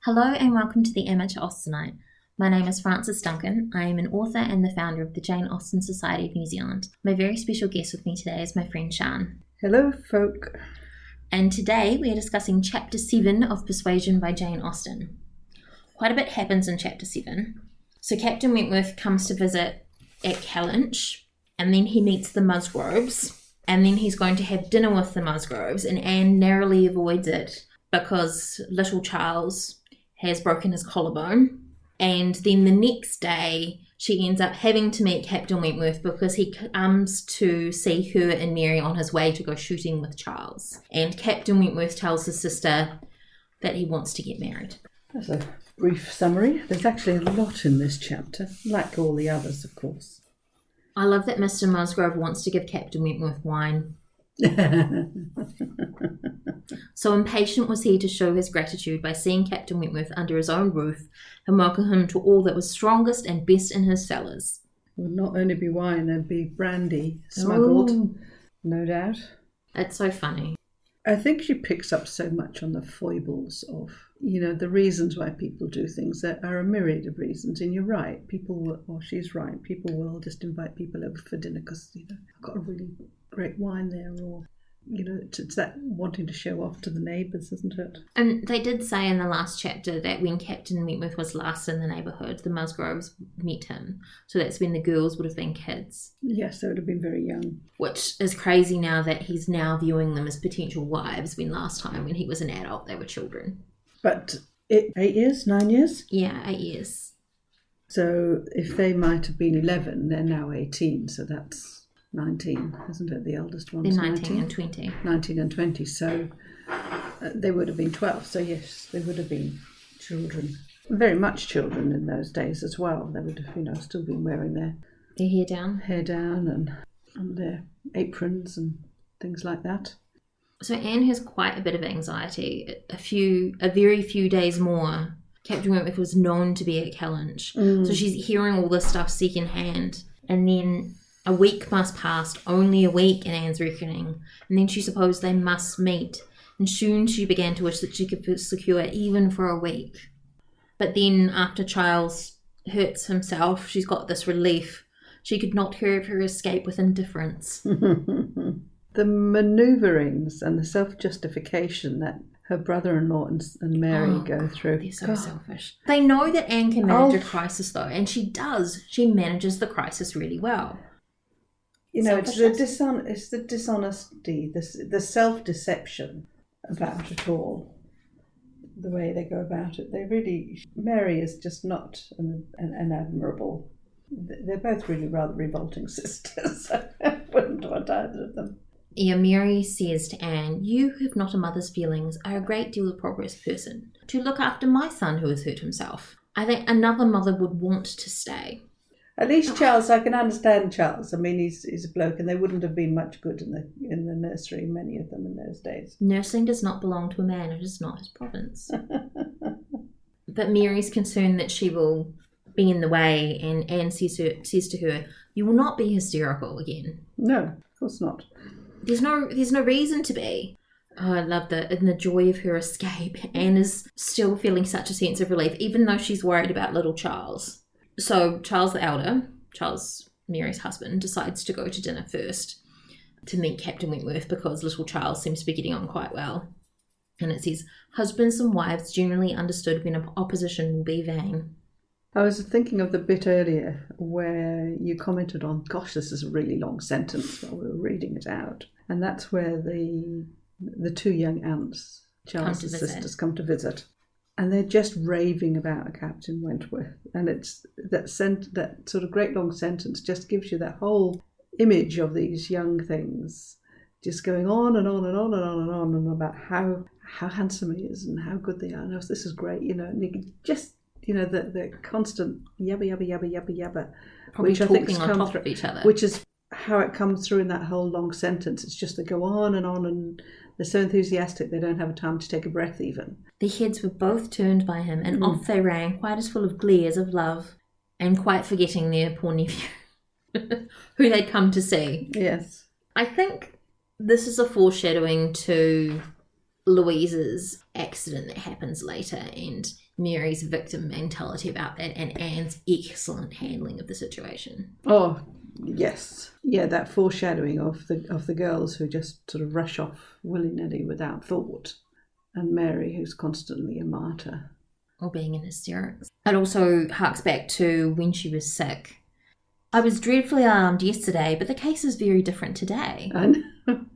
Hello and welcome to the Amateur Austenite. My name is Frances Duncan. I am an author and the founder of the Jane Austen Society of New Zealand. My very special guest with me today is my friend Sian. Hello, folk. And today we are discussing Chapter 7 of Persuasion by Jane Austen. Quite a bit happens in Chapter 7. So Captain Wentworth comes to visit at Kellynch, and then he meets the Musgroves, and then he's going to have dinner with the Musgroves, and Anne narrowly avoids it because little Charles has broken his collarbone. And then the next day, she ends up having to meet Captain Wentworth because he comes to see her and Mary on his way to go shooting with Charles. And Captain Wentworth tells his sister that he wants to get married. That's a brief summary. There's actually a lot in this chapter, like all the others, of course. I love that Mr. Musgrove wants to give Captain Wentworth wine. So impatient was he to show his gratitude by seeing Captain Wentworth under his own roof and welcome him to all that was strongest and best in his cellars. It would not only be wine, there'd be brandy smuggled, Ooh. No doubt. It's so funny. I think she picks up so much on the foibles of, the reasons why people do things. There are a myriad of reasons, and you're right. She's right. People will just invite people over for dinner because, I've got a really great wine there, or, it's that wanting to show off to the neighbours, isn't it? And they did say in the last chapter that when Captain Wentworth was last in the neighbourhood, the Musgroves met him. So that's when the girls would have been kids. Yes, they would have been very young. Which is crazy now that he's now viewing them as potential wives, when last time when he was an adult they were children. But 8 years, 9 years? Yeah, 8 years. So if they might have been 11, they're now 18, so that's 19, isn't it? The eldest one's They're 19 and 20. 19 and 20, so they would have been 12. So yes, they would have been children. Very much children in those days as well. They would have, still been wearing their hair down and their aprons and things like that. So Anne has quite a bit of anxiety. A very few days more, Captain Wentworth was known to be at Kellynch. So she's hearing all this stuff secondhand. And then a week must pass, only a week in Anne's reckoning. And then she supposed they must meet. And soon she began to wish that she could secure even for a week. But then after Charles hurts himself, she's got this relief. She could not hear of her escape with indifference. The manoeuvrings and the self-justification that her brother-in-law and Mary go through. They're so selfish. They know that Anne can manage a crisis, though, and she does. She manages the crisis really well. It's the dishonesty, the self-deception about it all, the way they go about it. Mary is just not an admirable. They're both really rather revolting sisters. I wouldn't want either of them. Yeah, Mary says to Anne, "You who have not a mother's feelings are a great deal of progress person. To look after my son who has hurt himself. I think another mother would want to stay." At least Charles, I can understand Charles. I mean, he's a bloke, and they wouldn't have been much good in the nursery, many of them in those days. Nursing does not belong to a man; it is not his province. But Mary's concerned that she will be in the way, and Anne says to her, "You will not be hysterical again." No, of course not. There's no reason to be. Oh, I love that. In the joy of her escape, Anne is still feeling such a sense of relief, even though she's worried about little Charles. So Charles the elder, Charles, Mary's husband, decides to go to dinner first to meet Captain Wentworth because little Charles seems to be getting on quite well. And it says, "Husbands and wives generally understood when opposition will be vain." I was thinking of the bit earlier where you commented on, gosh, this is a really long sentence while we were reading it out. And that's where the two young aunts, Charles' sisters, come to visit. And they're just raving about Captain Wentworth. And it's that sort of great long sentence just gives you that whole image of these young things just going on and on and on and on and on and about how handsome he is and how good they are. And this is great, and you can just, the constant yabba, yabba, yabba, yabba, yabba. Probably talking on top of each other. Which is how it comes through in that whole long sentence. It's just they go on, and they're so enthusiastic they don't have a time to take a breath even. The heads were both turned by him, and off they ran, quite as full of glee as of love, and quite forgetting their poor nephew, who they'd come to see. Yes. I think this is a foreshadowing to Louise's accident that happens later and Mary's victim mentality about that and Anne's excellent handling of the situation. Oh, yes. Yeah, that foreshadowing of the girls who just sort of rush off willy-nilly without thought, and Mary who's constantly a martyr. Or being in hysterics. It also harks back to when she was sick. I was dreadfully alarmed yesterday, but the case is very different today. I know.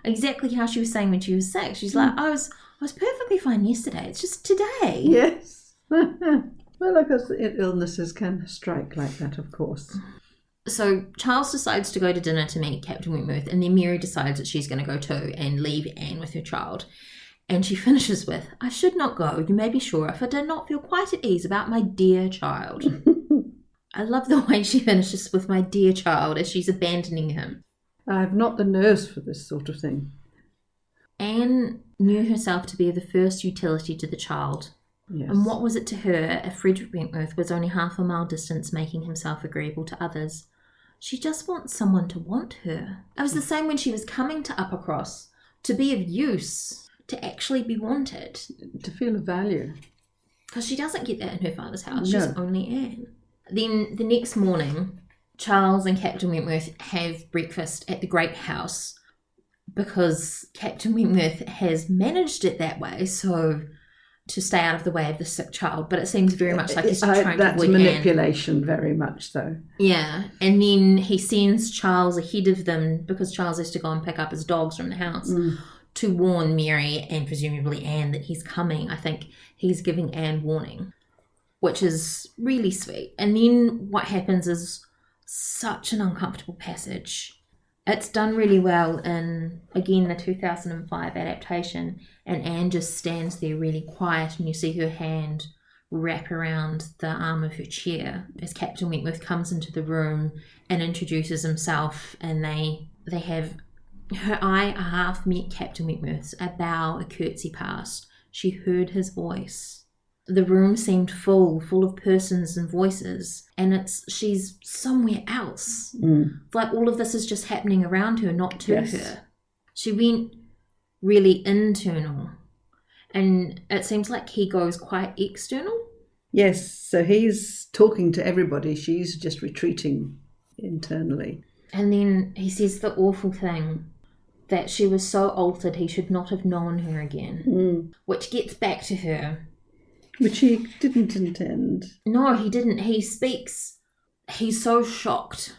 Exactly how she was saying when she was sick. She's like, I was perfectly fine yesterday. It's just today. Yes. Well, I guess illnesses can strike like that, of course. So Charles decides to go to dinner to meet Captain Wentworth, and then Mary decides that she's going to go too and leave Anne with her child. And she finishes with, I should not go, you may be sure, if I did not feel quite at ease about my dear child. I love the way she finishes with my dear child as she's abandoning him. I have not the nerves for this sort of thing. Anne knew herself to be the first utility to the child. Yes. And what was it to her if Frederick Wentworth was only half a mile distant making himself agreeable to others? She just wants someone to want her. It was the same when she was coming to Uppercross, to be of use, to actually be wanted. To feel a value. Because she doesn't get that in her father's house. No. She's only Anne. Then the next morning, Charles and Captain Wentworth have breakfast at the Great House because Captain Wentworth has managed it that way, so to stay out of the way of the sick child. But it seems very much like he's trying to avoid manipulation, Anne. very much so. Yeah, and then he sends Charles ahead of them because Charles has to go and pick up his dogs from the house to warn Mary and presumably Anne that he's coming. I think he's giving Anne warning, which is really sweet. And then what happens is such an uncomfortable passage. It's done really well in, again, the 2005 adaptation, and Anne just stands there really quiet and you see her hand wrap around the arm of her chair as Captain Wentworth comes into the room and introduces himself, and they have her eye half met Captain Wentworth's, a bow, a curtsy past. She heard his voice. The room seemed full of persons and voices, and she's somewhere else. Like all of this is just happening around her, not to her. She went really internal, and it seems like he goes quite external. Yes, so he's talking to everybody. She's just retreating internally. And then he says the awful thing that she was so altered he should not have known her again, which gets back to her. Which he didn't intend. No, he didn't. He speaks. He's so shocked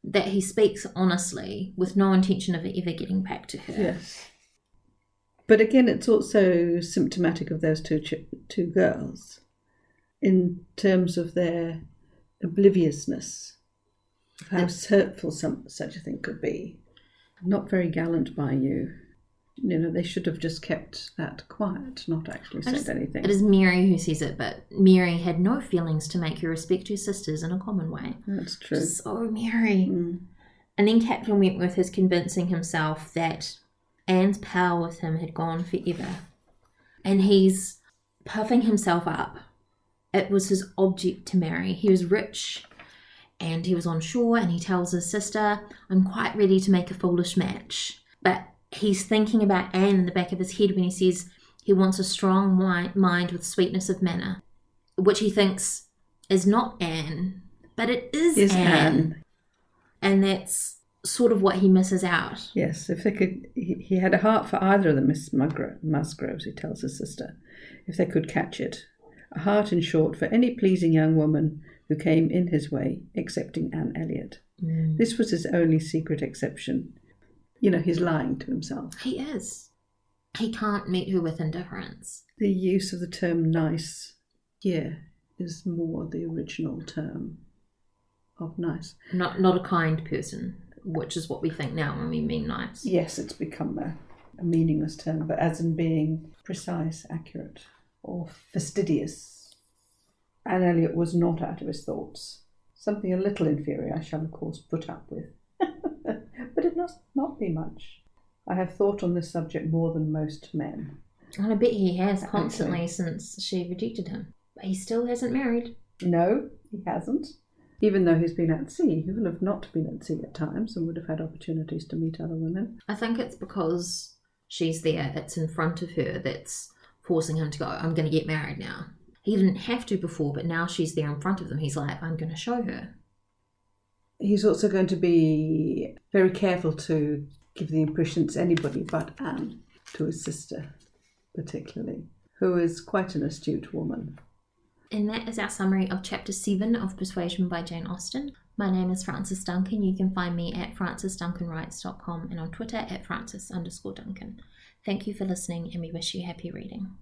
that he speaks honestly with no intention of ever getting back to her. Yes. But again, it's also symptomatic of those two girls in terms of their obliviousness, of how hurtful such a thing could be. Not very gallant by you. You know, they should have just kept that quiet, not actually said anything. It is Mary who says it, but Mary had no feelings to make her respect her sisters in a common way. That's true. So Mary. And then Captain Wentworth is convincing himself that Anne's power with him had gone forever. And he's puffing himself up. It was his object to marry. He was rich and he was on shore, and he tells his sister, I'm quite ready to make a foolish match. But he's thinking about Anne in the back of his head when he says he wants a strong mind with sweetness of manner, which he thinks is not Anne, but it is Anne. And that's sort of what he misses out. Yes, if they could, he had a heart for either of the Miss Musgroves, he tells his sister, if they could catch it. A heart, in short, for any pleasing young woman who came in his way, excepting Anne Elliot. This was his only secret exception. You know, he's lying to himself. He is. He can't meet her with indifference. The use of the term nice here is more the original term of nice. Not a kind person, which is what we think now when we mean nice. Yes, it's become a meaningless term, but as in being precise, accurate, or fastidious. Anne Elliot was not out of his thoughts. Something a little inferior I shall, of course, put up with. But it must not be much. I have thought on this subject more than most men. And I bet he has constantly since she rejected him. But he still hasn't married. No, he hasn't. Even though he's been at sea, he will have not been at sea at times and would have had opportunities to meet other women. I think it's because she's there, it's in front of her that's forcing him to go, I'm going to get married now. He didn't have to before, but now she's there in front of them. He's like, I'm going to show her. He's also going to be very careful to give the impression it's anybody but Anne, to his sister particularly, who is quite an astute woman. And that is our summary of Chapter 7 of Persuasion by Jane Austen. My name is Frances Duncan. You can find me at francesduncanwrites.com and on Twitter at Frances_Duncan. Thank you for listening, and we wish you happy reading.